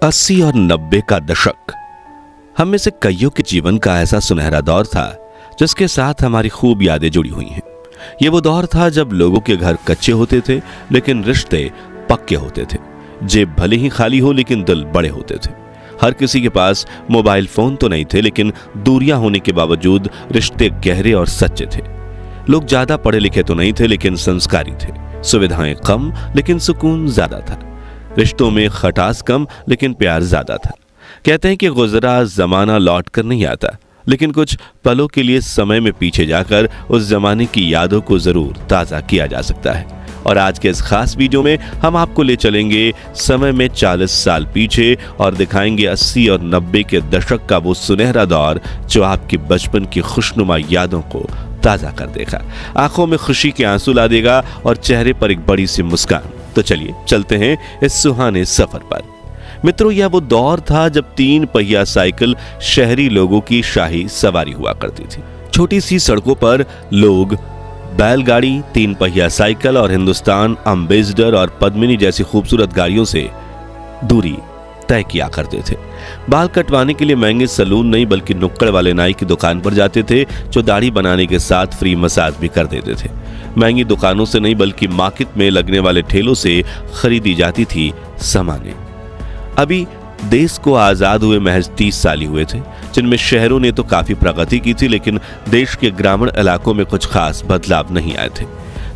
80 और 90 का दशक हम में से कईयों के जीवन का ऐसा सुनहरा दौर था जिसके साथ हमारी खूब यादें जुड़ी हुई हैं। ये वो दौर था जब लोगों के घर कच्चे होते थे लेकिन रिश्ते पक्के होते थे। जेब भले ही खाली हो लेकिन दिल बड़े होते थे। हर किसी के पास मोबाइल फोन तो नहीं थे लेकिन दूरियां होने के बावजूद रिश्ते गहरे और सच्चे थे। लोग ज्यादा पढ़े लिखे तो नहीं थे लेकिन संस्कारी थे। सुविधाएं कम लेकिन सुकून ज्यादा था। रिश्तों में खटास कम लेकिन प्यार ज्यादा था। कहते हैं कि गुजरा जमाना लौट कर नहीं आता, लेकिन कुछ पलों के लिए समय में पीछे जाकर उस जमाने की यादों को जरूर ताज़ा किया जा सकता है। और आज के इस खास वीडियो में हम आपको ले चलेंगे समय में 40 साल पीछे और दिखाएंगे 80 और 90 के दशक का वो सुनहरा दौर जो आपकी बचपन की खुशनुमा यादों को ताज़ा कर देगा, आंखों में खुशी के आंसू ला देगा और चेहरे पर एक बड़ी सी मुस्कान। तो चलिए चलते हैं इस सुहाने सफर पर। मित्रों, यह वो दौर था जब 3 पहिया साइकिल शहरी लोगों की शाही सवारी हुआ करती थी। छोटी सी सड़कों पर लोग बैलगाड़ी, 3 पहिया साइकिल और हिंदुस्तान अम्बेसडर और पद्मिनी जैसी खूबसूरत गाड़ियों से दूरी तय किया करते थे। बाल कटवाने के लिए महंगे सैलून नहीं बल्कि नुक्कड़ वाले नाई की दुकान पर जाते थे जो दाढ़ी बनाने के साथ फ्री मसाज भी कर देते थे। महंगी दुकानों से नहीं बल्कि मार्केट में लगने वाले ठेलों से खरीदी जाती थी सामानें। अभी देश को आजाद हुए महज 30 साल ही हुए थे, जिनमें शहरों ने तो काफी प्रगति की थी लेकिन देश के ग्रामीण इलाकों में कुछ खास बदलाव नहीं आए थे।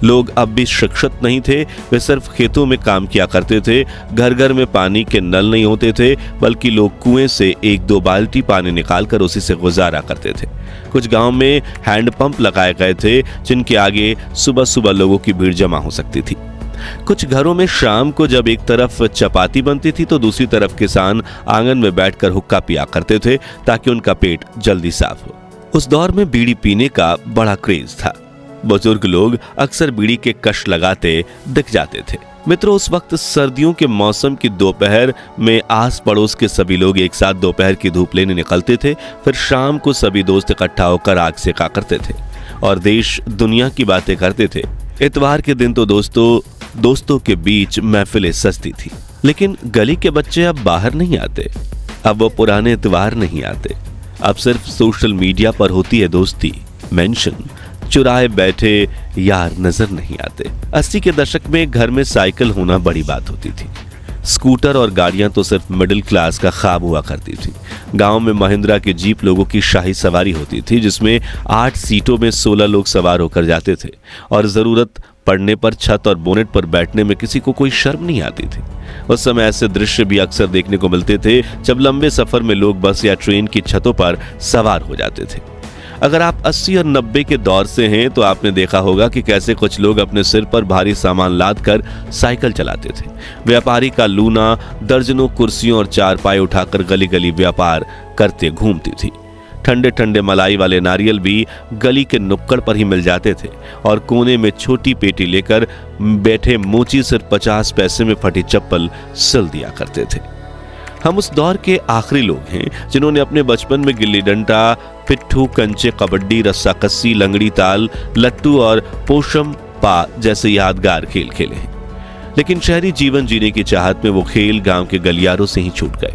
लोग अब भी शिक्षित नहीं थे, वे सिर्फ खेतों में काम किया करते थे। घर घर में पानी के नल नहीं होते थे बल्कि लोग कुएं से 1-2 बाल्टी पानी निकालकर उसी से गुजारा करते थे। कुछ गांव में हैंडपंप लगाए गए थे जिनके आगे सुबह सुबह लोगों की भीड़ जमा हो सकती थी। कुछ घरों में शाम को जब एक तरफ चपाती बनती थी तो दूसरी तरफ किसान आंगन में बैठकर हुक्का पिया करते थे ताकि उनका पेट जल्दी साफ हो। उस दौर में बीड़ी पीने का बड़ा क्रेज था। बुजुर्ग लोग अक्सर बीड़ी के कश लगाते दिख जाते थे। मित्रों, उस वक्त सर्दियों के मौसम की दोपहर में आस पड़ोस के सभी लोग एक साथ दोपहर की धूप लेने निकलते थे। फिर शाम को सभी दोस्त इकट्ठा होकर आग सेका करते थे और देश दुनिया की बातें करते थे। इतवार के दिन तो दोस्तों के बीच महफिलें सजती थी। लेकिन गली के बच्चे अब बाहर नहीं आते। अब वो पुराने इतवार नहीं आते। अब सिर्फ सोशल मीडिया पर होती है दोस्ती, मेंशन। चुराए बैठे यार नजर नहीं आते। 80 के दशक में घर में साइकिल होना बड़ी बात होती थी। स्कूटर और गाड़ियां तो सिर्फ मिडिल क्लास का ख्वाब हुआ करती थी। गांव में महिंद्रा की जीप लोगों की शाही सवारी होती थी जिसमें 8 सीटों में 16 लोग सवार होकर जाते थे और जरूरत पड़ने पर छत और बोनेट पर बैठने में किसी को कोई शर्म नहीं आती थी। उस समय ऐसे दृश्य भी अक्सर देखने को मिलते थे जब लंबे सफर में लोग बस या ट्रेन की छतों पर सवार हो जाते थे। अगर आप 80 और 90 के दौर से हैं तो आपने देखा होगा कि कैसे कुछ लोग अपने सिर पर भारी सामान लाद कर साइकिल चलाते थे। व्यापारी का लूना दर्जनों कुर्सियों और चारपाई उठाकर गली गली व्यापार करते घूमती थी। ठंडे ठंडे मलाई वाले नारियल भी गली के नुक्कड़ पर ही मिल जाते थे और कोने में छोटी पेटी लेकर बैठे मोची सिर्फ 50 पैसे में फटी चप्पल सिल दिया करते थे। हम उस दौर के आखिरी लोग हैं जिन्होंने अपने बचपन में गिल्ली डंडा, पिट्ठू, कंचे, कबड्डी, रस्साकस्सी, लंगड़ी ताल, लट्टू और पोशम पा जैसे यादगार खेल खेले हैं। लेकिन शहरी जीवन जीने की चाहत में वो खेल गांव के गलियारों से ही छूट गए।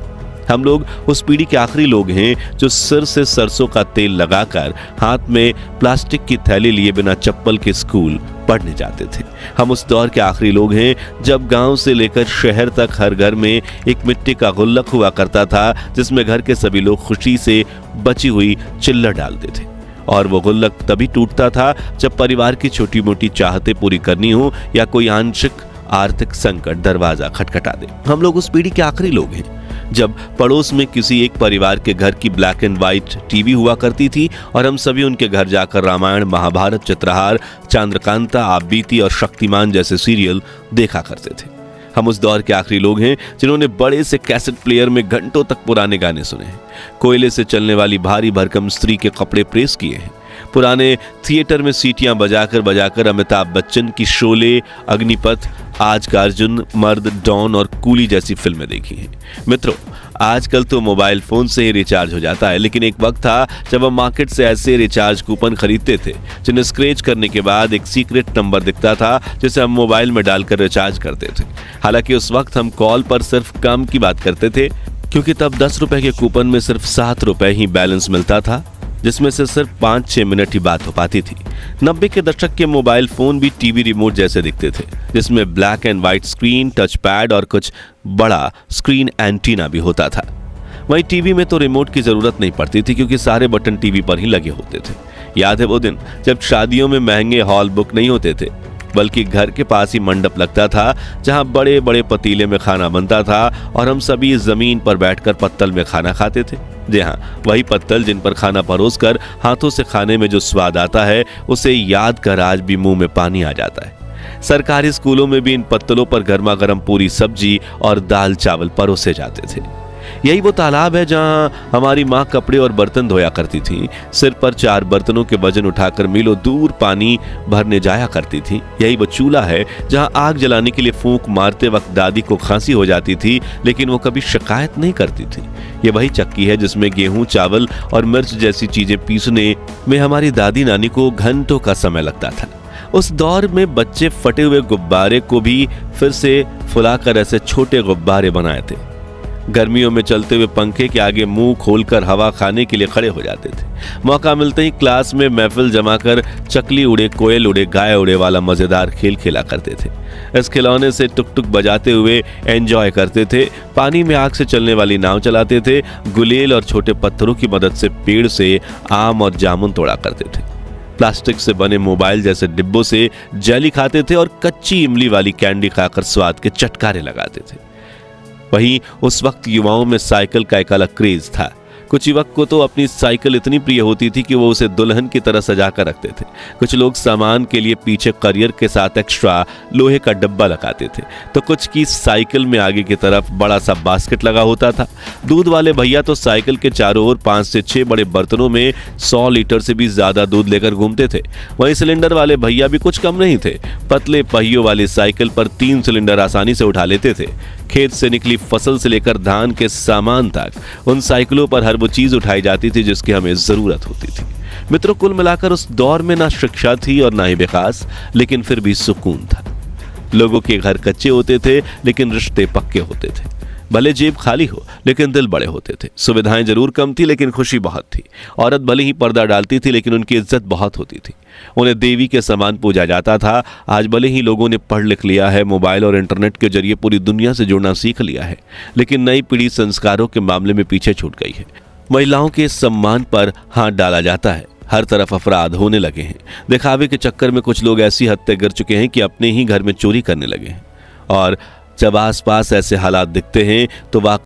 हम लोग उस पीढ़ी के आखिरी लोग हैं जो सिर से सरसों का तेल लगाकर हाथ में प्लास्टिक की थैली लिए बिना चप्पल के स्कूल पढ़ने जाते थे। हम उस दौर के आखिरी लोग हैं जब गांव से लेकर शहर तक हर घर में एक मिट्टी का गुल्लक हुआ करता था जिसमें घर के सभी लोग खुशी से बची हुई चिल्लर डालते थे। और वो गुल्लक तभी टूटता था जब परिवार की छोटी मोटी चाहतें पूरी करनी हो या कोई आंशिक आर्थिक संकट दरवाजा खटखटा दे। हम लोग उस पीढ़ी के आखिरी लोग हैं जब पड़ोस में किसी एक परिवार के घर की ब्लैक एंड व्हाइट टीवी हुआ करती थी और हम सभी उनके घर जाकर रामायण, महाभारत, चित्रहार, चंद्रकांता, आप बीती और शक्तिमान जैसे सीरियल देखा करते थे। हम उस दौर के आखिरी लोग हैं जिन्होंने बड़े से कैसेट प्लेयर में घंटों तक पुराने गाने सुने हैं, कोयले से चलने वाली भारी भरकम स्त्री के कपड़े प्रेस किए हैं, पुराने थिएटर में सीटियां बजाकर बजाकर अमिताभ बच्चन की शोले, अग्निपथ, आज का अर्जुन, मर्द, डॉन और कूली जैसी फिल्में देखी हैं। मित्रों, आजकल तो मोबाइल फोन से ही रिचार्ज हो जाता है, लेकिन एक वक्त था जब हम मार्केट से ऐसे रिचार्ज कूपन खरीदते थे जिन्हें स्क्रैच करने के बाद एक सीक्रेट नंबर दिखता था जिसे हम मोबाइल में डालकर रिचार्ज करते थे। हालांकि उस वक्त हम कॉल पर सिर्फ कम की बात करते थे, क्योंकि तब 10 रुपए के कूपन में सिर्फ 7 रुपए ही बैलेंस मिलता था, जिसमें से सिर्फ 5-6 मिनट ही बात हो पाती थी। 90 के दशक के मोबाइल फोन भी टीवी रिमोट जैसे दिखते थे, जिसमें black and white screen, touch pad और कुछ बड़ा स्क्रीन एंटीना भी होता था। वहीं टीवी में तो रिमोट की जरूरत नहीं पड़ती थी, क्योंकि सारे बटन टीवी पर ही लगे होते थे। याद है वो दिन जब शादियों में महंगे हॉल बुक नहीं होते थे, बल्कि घर के पास ही मंडप लगता था जहां बड़े बड़े पतीले में खाना बनता था और हम सभी जमीन पर बैठकर पत्तल में खाना खाते थे। जी हाँ, वही पत्तल जिन पर खाना परोसकर हाथों से खाने में जो स्वाद आता है, उसे याद कर आज भी मुंह में पानी आ जाता है। सरकारी स्कूलों में भी इन पत्तलों पर गर्मा गर्म पूरी सब्जी और दाल चावल परोसे जाते थे। यही वो तालाब है जहां हमारी माँ कपड़े और बर्तन धोया करती थी, सिर पर 4 बर्तनों के वजन उठाकर मीलों दूर पानी भरने जाया करती थी। यही वो चूल्हा है जहां आग जलाने के लिए फूंक मारते वक्त दादी को खांसी हो जाती थी, लेकिन वो कभी शिकायत नहीं करती थी। ये वही चक्की है जिसमें गेहूं, चावल और मिर्च जैसी चीजें पीसने में हमारी दादी नानी को घंटों का समय लगता था। उस दौर में बच्चे फटे हुए गुब्बारे को भी फिर से फुलाकर ऐसे छोटे गुब्बारे बनाए थे। गर्मियों में चलते हुए पंखे के आगे मुंह खोलकर हवा खाने के लिए खड़े हो जाते थे। मौका मिलते ही क्लास में महफिल जमाकर चकली उड़े, कोयल उड़े, गाय उड़े वाला मजेदार खेल खेला करते थे। इस खिलौने से टुक टुक बजाते हुए एंजॉय करते थे। पानी में आग से चलने वाली नाव चलाते थे। गुलेल और छोटे पत्थरों की मदद से पेड़ से आम और जामुन तोड़ा करते थे। प्लास्टिक से बने मोबाइल जैसे डिब्बों से जेली खाते थे और कच्ची इमली वाली कैंडी खाकर स्वाद के चटकारे लगाते थे। वहीं उस वक्त युवाओं में साइकिल का एक अलग क्रेज था। कुछ युवक को तो अपनी साइकिल इतनी प्रिय होती थी कि वो उसे दुल्हन की तरह सजा कर रखते थे। कुछ लोग सामान के लिए पीछे करियर के साथ एक्स्ट्रा लोहे का डब्बा लगाते थे, तो कुछ की साइकिल में आगे की तरफ बड़ा सा बास्केट लगा होता था। दूध वाले भैया तो साइकिल के चारों ओर 5 से 6 बड़े बर्तनों में 100 लीटर से भी ज्यादा दूध लेकर घूमते थे। वहीं सिलेंडर वाले भैया भी कुछ कम नहीं थे। पतले पहियों वाली साइकिल पर 3 सिलेंडर आसानी से उठा लेते थे। खेत से निकली फसल से लेकर धान के सामान तक उन साइकिलों पर हर वो चीज उठाई जाती थी जिसकी हमें जरूरत होती थी। मित्रों, कुल मिलाकर उस दौर में ना शिक्षा थी और ना ही विकास, लेकिन फिर भी सुकून था। लोगों के घर कच्चे होते थे, लेकिन रिश्ते पक्के होते थे। भले जेब खाली हो, लेकिन दिल बड़े होते थे। सुविधाएं जरूर कम थी, लेकिन खुशी बहुत थी। औरत भले ही पर्दा डालती थी, लेकिन उनकी इज्जत बहुत होती थी। उन्हें देवी के समान पूजा जाता था। आज भले ही लोगों ने पढ़ लिख लिया है, मोबाइल और इंटरनेट के जरिए पूरी दुनिया से जुड़ना सीख लिया है, लेकिन नई पीढ़ी संस्कारों के मामले में पीछे छूट गई है। महिलाओं के सम्मान पर हाथ डाला जाता है। हर तरफ अपराध होने लगे हैं। दिखावे के चक्कर में कुछ लोग ऐसी हद तक गिर चुके हैं कि अपने ही घर में चोरी करने लगे हैं। और जब आसपास ऐसे हालात दिखते हैं तो